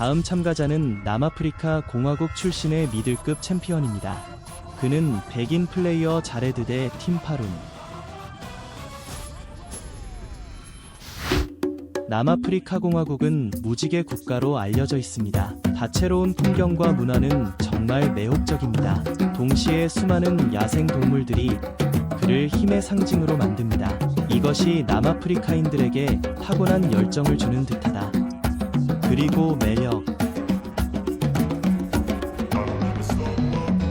다음 참가자는 남아프리카 공화국 출신의 미들급 챔피언입니다. 그는 백인 플레이어 자레드 대 팀파룬. 남아프리카 공화국은 무지개 국가로 알려져 있습니다. 다채로운 풍경과 문화는 정말 매혹적입니다. 동시에 수많은 야생 동물들이 그를 힘의 상징으로 만듭니다. 이것이 남아프리카인들에게 타고난 열정을 주는 듯하다. 그리고 매력.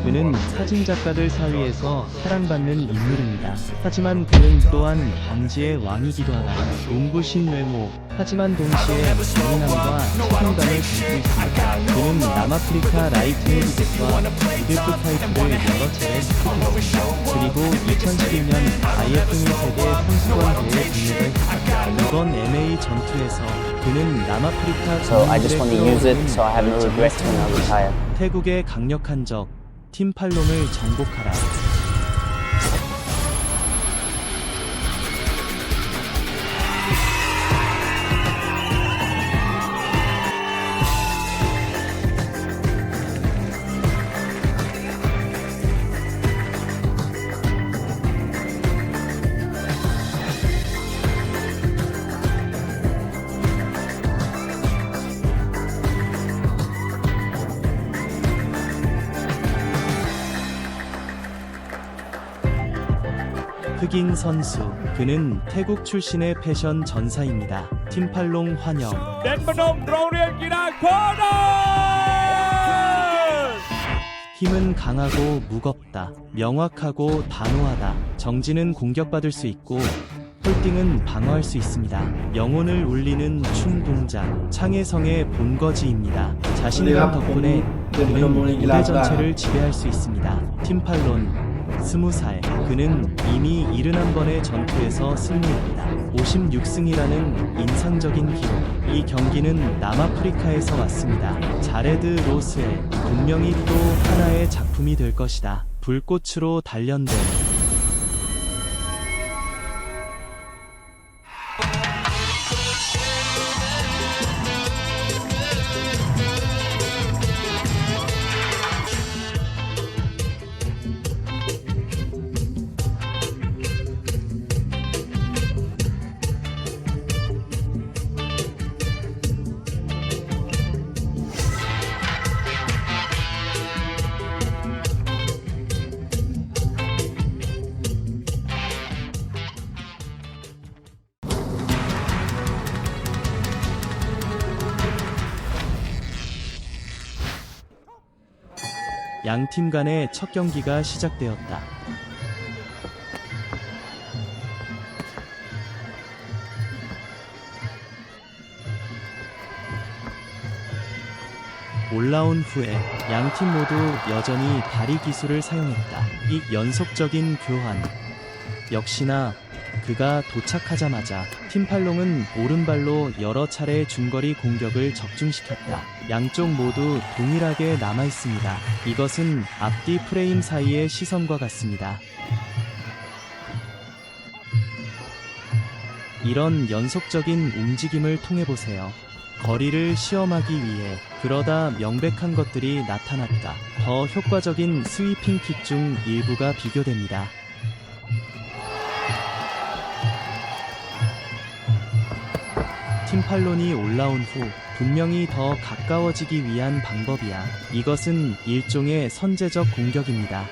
그는 사진작가들 사이에서 사랑받는 인물입니다. 하지만 그는 또한 방지의 왕이기도 하다. 눈부신 외모, 하지만 동시에 강인함과 책임감을 담고 있습니다. 그는 남아프리카 라이트 헤비급과 미들급 타이틀을 여러 차례 획득했습니다. 그리고 2011년 IFL 세계 선수권 대회에 등록했습니다. 이번 MA 전투에서 그는 남아프리카 So I just want to use it so I have no regrets when I retire. 태국의 강력한 적 팀팔롱을 정복하라. 흑인 선수, 그는 태국 출신의 패션 전사입니다. 팀팔롱 환영. เด็กพนมโรงเรียนกีฬาโคราช 힘은 강하고 무겁다. 명확하고 단호하다. 정지는 공격받을 수 있고 홀딩은 방어할 수 있습니다. 영혼을 울리는 춤 동작, 창의성의 본거지입니다. 자신감 덕분에 그는 무대 전체를 지배할 수 있습니다. 팀팔론 20살, 그는 이미 71번의 전투에서 승리했다. 56승이라는 인상적인 기록. 이 경기는 남아프리카에서 왔습니다. 자레드 로스웰, 분명히 또 하나의 작품이 될 것이다. 불꽃으로 단련된 양팀 간의 첫 경기가 시작되었다. 올라온 후에 양팀 모두 여전히 다리 기술을 사용했다. 이 연속적인 교환. 역시나 그가 도착하자마자 팀팔롱은 오른발로 여러 차례 중거리 공격을 적중시켰다. 양쪽 모두 동일하게 남아있습니다. 이것은 앞뒤 프레임 사이의 시선과 같습니다. 이런 연속적인 움직임을 통해보세요. 거리를 시험하기 위해. 그러다 명백한 것들이 나타났다. 더 효과적인 스위핑 킥 중 일부가 비교됩니다. 팀팔론이 올라온 후 분명히 더 가까워지기 위한 방법이야. 이것은 일종의 선제적 공격입니다.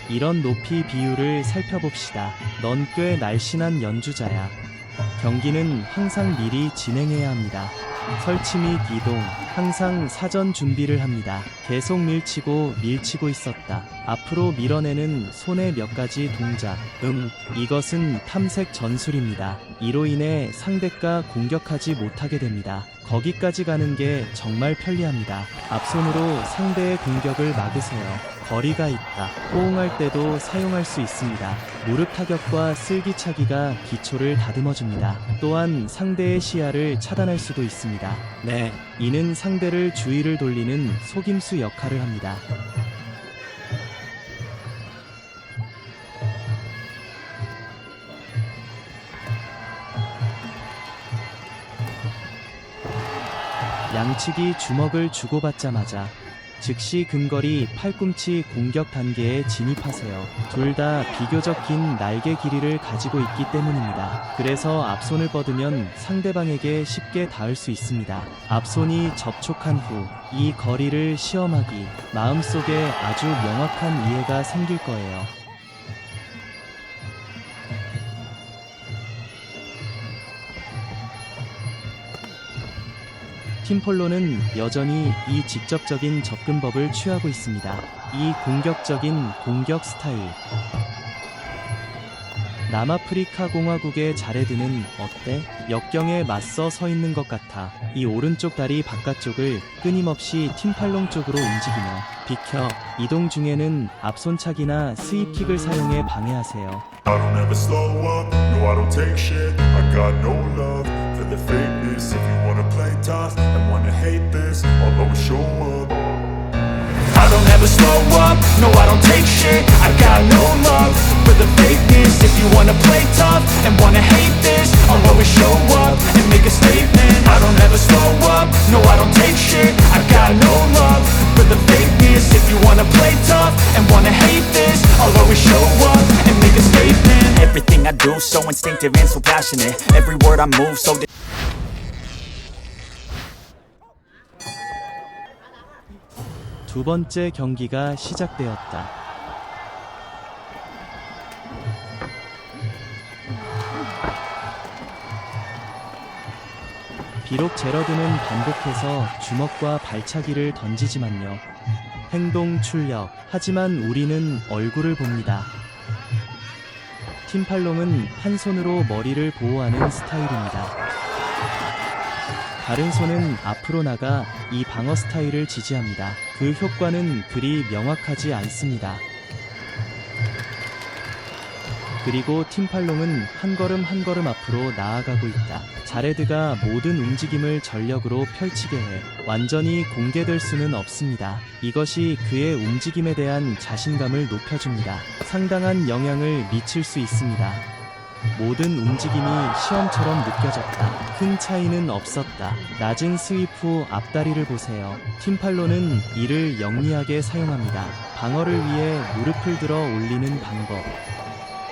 이런 높이 비율을 살펴봅시다. 넌 꽤 날씬한 연주자야. 경기는 항상 미리 진행해야 합니다. 설치 및 이동, 항상 사전 준비를 합니다. 계속 밀치고 있었다. 앞으로 밀어내는 손의 몇 가지 동작. 이것은 탐색 전술입니다. 이로 인해 상대가 공격하지 못하게 됩니다. 거기까지 가는 게 정말 편리합니다. 앞손으로 상대의 공격을 막으세요. 거리가 있다. 호응할 때도 사용할 수 있습니다. 무릎 타격과 쓸기차기가 기초를 다듬어줍니다. 또한 상대의 시야를 차단할 수도 있습니다. 네, 이는 상대를 주의를 돌리는 속임수 역할을 합니다. 양측이 주먹을 주고받자마자 즉시 근거리 팔꿈치 공격 단계에 진입하세요. 둘 다 비교적 긴 날개 길이를 가지고 있기 때문입니다. 그래서 앞손을 뻗으면 상대방에게 쉽게 닿을 수 있습니다. 앞손이 접촉한 후 이 거리를 시험하기, 마음속에 아주 명확한 이해가 생길 거예요. 팀폴로는 여전히 이 직접적인 접근법을 취하고 있습니다. 이 공격적인 공격 스타일. 남아프리카 공화국의 자레드는 어때? 역경에 맞서 서 있는 것 같아. 이 오른쪽 다리 바깥쪽을 끊임없이 팀팔롱 쪽으로 움직이며 비켜. 이동 중에는 앞손차기나 스윕킥을 사용해 방해하세요. I don't ever slow up, no I don't take shit. I got no love for the fakeness. If you wanna play tough and wanna hate this, I'll always show up. I don't ever slow up, no I don't take shit. I got no love for the fakeness. If you wanna play tough and wanna hate this, I'll always show up and make a statement. I don't ever slow up, no I don't take shit. I got no love for the fakeness. If you wanna play tough and wanna hate this, I'll always show up and make a statement. Everything I do so instinctive and so passionate. Every word I move so 두 번째 경기가 시작되었다. 비록 제러드는 반복해서 주먹과 발차기를 던지지만요. 행동 출력. 하지만 우리는 얼굴을 봅니다. 팀팔롱은 한 손으로 머리를 보호하는 스타일입니다. 다른 손은 앞으로 나가 이 방어 스타일을 지지합니다. 그 효과는 그리 명확하지 않습니다. 그리고 팀팔롱은 한 걸음 한 걸음 앞으로 나아가고 있다. 자레드가 모든 움직임을 전력으로 펼치게 해 완전히 공개될 수는 없습니다. 이것이 그의 움직임에 대한 자신감을 높여줍니다. 상당한 영향을 미칠 수 있습니다. 모든 움직임이 시험처럼 느껴졌다. 큰 차이는 없었다. 낮은 스윕 후 앞다리를 보세요. 팀팔로는 이를 영리하게 사용합니다. 방어를 위해 무릎을 들어 올리는 방법.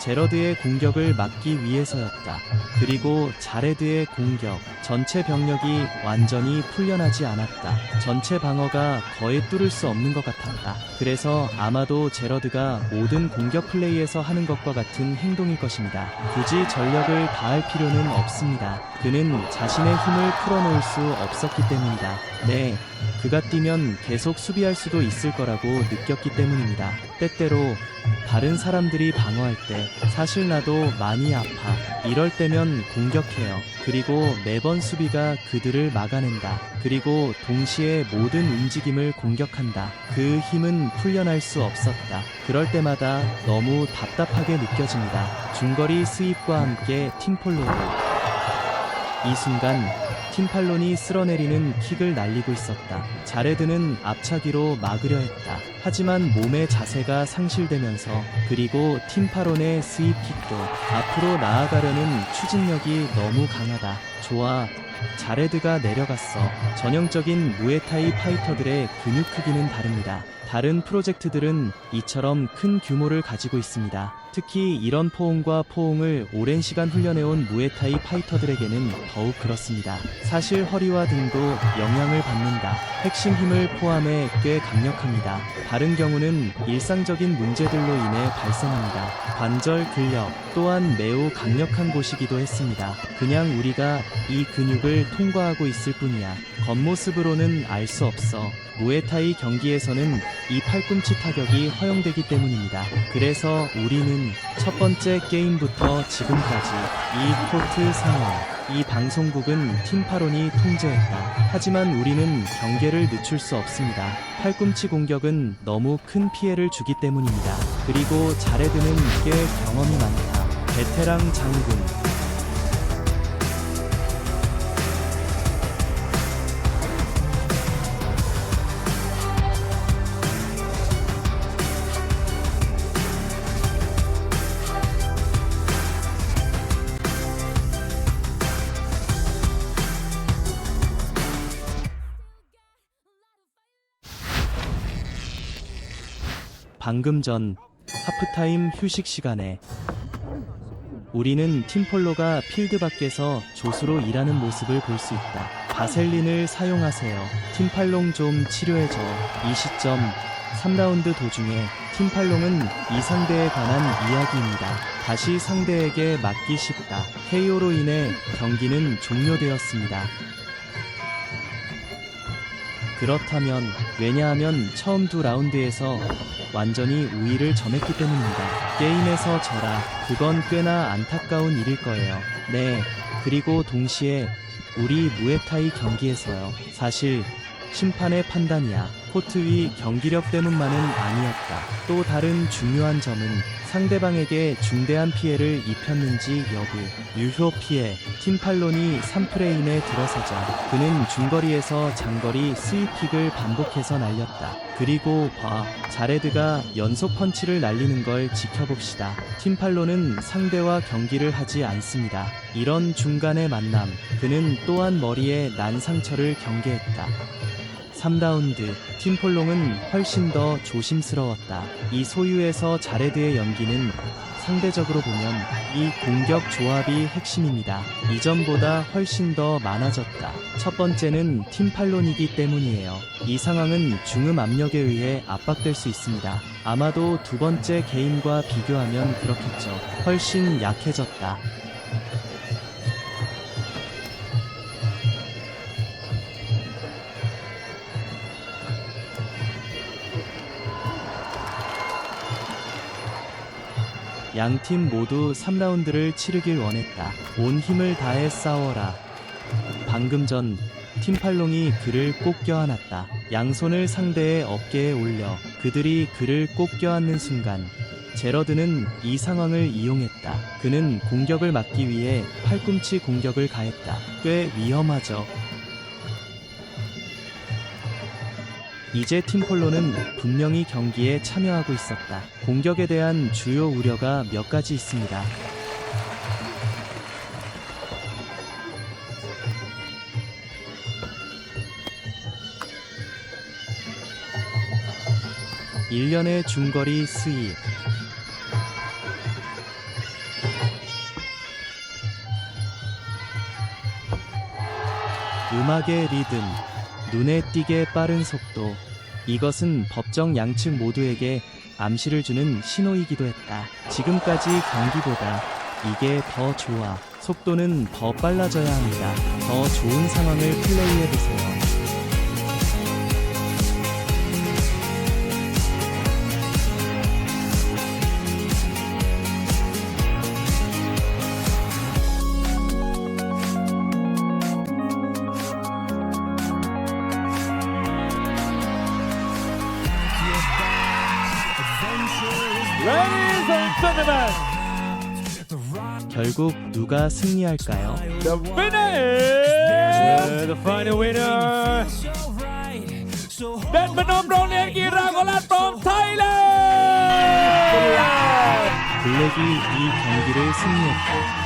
제러드의 공격을 막기 위해서였다. 그리고 자레드의 공격. 전체 병력이 완전히 풀려나지 않았다. 전체 방어가 거의 뚫을 수 없는 것 같았다. 그래서 아마도 제러드가 모든 공격 플레이에서 하는 것과 같은 행동일 것입니다. 굳이 전력을 다할 필요는 없습니다. 그는 자신의 힘을 풀어놓을 수 없었기 때문이다. 네, 그가 뛰면 계속 수비할 수도 있을 거라고 느꼈기 때문입니다. 때때로 다른 사람들이 방어할 때 사실 나도 많이 아파. 이럴 때면 공격해요. 그리고 매번 수비가 그들을 막아낸다. 그리고 동시에 모든 움직임을 공격한다. 그 힘은 풀려날 수 없었다. 그럴 때마다 너무 답답하게 느껴집니다. 중거리 스윕과 함께 팀폴로우. 이 순간 팀팔론이 쓸어내리는 킥을 날리고 있었다. 자레드는 앞차기로 막으려 했다. 하지만 몸의 자세가 상실되면서 그리고 팀팔론의 스윕킥도 앞으로 나아가려는 추진력이 너무 강하다. 좋아. 자레드가 내려갔어. 전형적인 무에타이 파이터들의 근육 크기는 다릅니다. 다른 프로젝트들은 이처럼 큰 규모를 가지고 있습니다. 특히 이런 포옹과 포옹을 오랜 시간 훈련해온 무에타이 파이터들에게는 더욱 그렇습니다. 사실 허리와 등도 영향을 받는다. 핵심 힘을 포함해 꽤 강력합니다. 다른 경우는 일상적인 문제들로 인해 발생합니다. 관절 근력 또한 매우 강력한 곳이기도 했습니다. 그냥 우리가 이 근육을 통과하고 있을 뿐이야. 겉모습으로는 알 수 없어. 무에타이 경기에서는 이 팔꿈치 타격이 허용되기 때문입니다. 그래서 우리는 첫 번째 게임부터 지금까지 이 코트 상황, 이 방송국은 팀파론이 통제했다. 하지만 우리는 경계를 늦출 수 없습니다. 팔꿈치 공격은 너무 큰 피해를 주기 때문입니다. 그리고 자레드는 꽤 경험이 많다. 베테랑 장군. 방금 전 하프타임 휴식 시간에 우리는 팀폴로가 필드 밖에서 조수로 일하는 모습을 볼 수 있다. 바셀린을 사용하세요. 팀팔롱 좀 치료해줘. 이 시점 3라운드 도중에 팀팔롱은 이 상대에 관한 이야기입니다. 다시 상대에게 맞기 쉽다. KO로 인해 경기는 종료되었습니다. 그렇다면 왜냐하면 처음 두 라운드에서 완전히 우위를 점했기 때문입니다. 게임에서 져라. 그건 꽤나 안타까운 일일 거예요. 네. 그리고 동시에 우리 무에타이 경기에서요. 사실 심판의 판단이야. 코트 위 경기력 때문만은 아니었다. 또 다른 중요한 점은 상대방에게 중대한 피해를 입혔는지 여부. 유효 피해. 팀팔론이 3프레임에 들어서자 그는 중거리에서 장거리 스위픽을 반복해서 날렸다. 그리고 자레드가 연속 펀치를 날리는 걸 지켜봅시다. 팀팔론은 상대와 경기를 하지 않습니다. 이런 중간의 만남. 그는 또한 머리에 난 상처를 경계했다. 3라운드 팀폴롱은 훨씬 더 조심스러웠다. 이 소유에서 자레드의 연기는 상대적으로 보면 이 공격 조합이 핵심입니다. 이전보다 훨씬 더 많아졌다. 첫 번째는 팀팔론이기 때문이에요. 이 상황은 중음 압력에 의해 압박될 수 있습니다. 아마도 두 번째 게임과 비교하면 그렇겠죠. 훨씬 약해졌다. 양팀 모두 3라운드를 치르길 원했다. 온 힘을 다해 싸워라. 방금 전 팀팔롱이 그를 꼭 껴안았다. 양손을 상대의 어깨에 올려 그들이 그를 꼭 껴안는 순간 제러드는 이 상황을 이용했다. 그는 공격을 막기 위해 팔꿈치 공격을 가했다. 꽤 위험하죠. 이제 팀폴로는 분명히 경기에 참여하고 있었다. 공격에 대한 주요 우려가 몇 가지 있습니다. 일련의 중거리 스윕, 음악의 리듬, 눈에 띄게 빠른 속도. 이것은 법정 양측 모두에게 암시를 주는 신호이기도 했다. 지금까지 경기보다 이게 더 좋아. 속도는 더 빨라져야 합니다. 더 좋은 상황을 플레이해보세요. Ladies and gentlemen, 결국 누가 승리할까요? the winner is the final winner. Den Phnom Rong Lian Kirakolat from Thailand. 블랙이 이 경기를 승리했다.